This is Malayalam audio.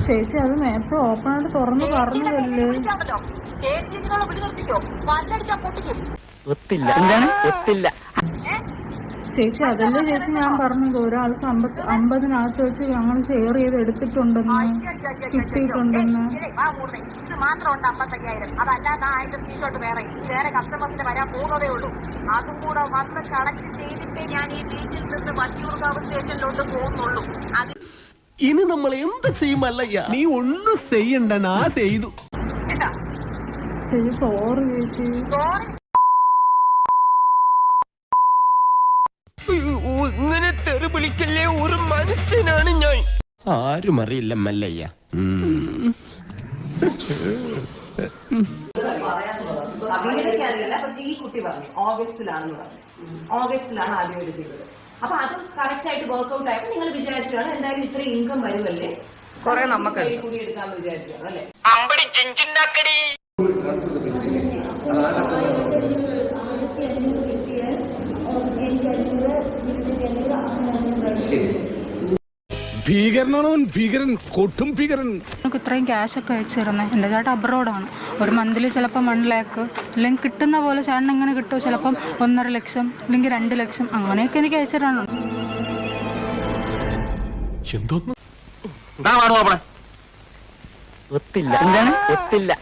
ചേച്ചി അത് നേരത്തെ ഓപ്പണായിട്ട് തുറന്ന് പറഞ്ഞതല്ലേ. ഒത്തില്ല. എന്താണ് ഒത്തില്ല? ചേച്ചി അതല്ലേ ചേച്ചി ഞാൻ പറഞ്ഞത്, ഒരാൾക്ക് 50 വെച്ച് ഞങ്ങൾ ഷെയർ ചെയ്ത് എടുത്തിട്ടുണ്ടെന്ന്, കിട്ടിയിട്ടുണ്ടെന്ന്. ഇത് മാത്രമുണ്ട് 55,000. അതല്ലാതെ 1000 ടീഷർട്ട് വേറെ കസ്റ്റമേഴ്സിന് വരാൻ പോകുന്നതേ ഉള്ളൂ. അതും കൂടെ വന്ന് കളക്ട് ചെയ്തിട്ടേ ഞാൻ ഈ ബീച്ചിൽ നിന്ന് വട്ടിയൂർക്കാവ് സ്റ്റേഷനിലോട്ട് പോകുന്നുള്ളൂ. ഇനി നമ്മൾ എന്ത് ചെയ്യുമല്ലയ്യ? നീ ഒന്നും ചെയ്യണ്ട, നാ ചെയ്തു. കേട്ടാ ചേച്ചി സോറി ചേച്ചി. സോറി. ഇങ്ങനെ തെറി വിളിക്കല്ലേ, ഒരു മനസ്സിനാണ് ഞാൻ. ആരും അറിയില്ല മല്ലയ്യ. അഭിനയിക്കാറില്ല, പക്ഷെ ഈ കുട്ടി പറഞ്ഞു ഓഗസ്റ്റിലാണെന്ന് പറഞ്ഞു. ഓഗസ്റ്റിലാണ് ആദ്യമായിട്ട് ചെയ്തത്. അപ്പൊ അത് കറക്റ്റ് ആയിട്ട് വർക്ക്ഔട്ട് ആയിട്ട് നിങ്ങൾ വിചാരിച്ചാണ് എന്തായാലും ഇത്ര ഇൻകം വരുമല്ലേ, കുറെ നമുക്ക് കൂടി എടുക്കാന്ന് വിചാരിച്ചാണ് അല്ലെ. ഭീകരനാണവൻ, ഭീകരൻ, കൊട്ടും ഭീകരൻ. നമുക്ക് ഇത്രയും ക്യാഷൊക്കെ അയച്ചു തരുന്നത്. എൻ്റെ ചേട്ടൻ അബ്രോഡാണ്. ഒരു മന്തിൽ ചിലപ്പോൾ 1 lakh, അല്ലെങ്കിൽ കിട്ടുന്ന പോലെ ചേട്ടൻ എങ്ങനെ കിട്ടുമോ, ചിലപ്പം 1.5 ലക്ഷം അല്ലെങ്കിൽ 2 ലക്ഷം അങ്ങനെയൊക്കെ എനിക്ക് അയച്ചു തരാനുണ്ട്. ഒത്തില്ല. എന്താണ് ഒത്തില്ല?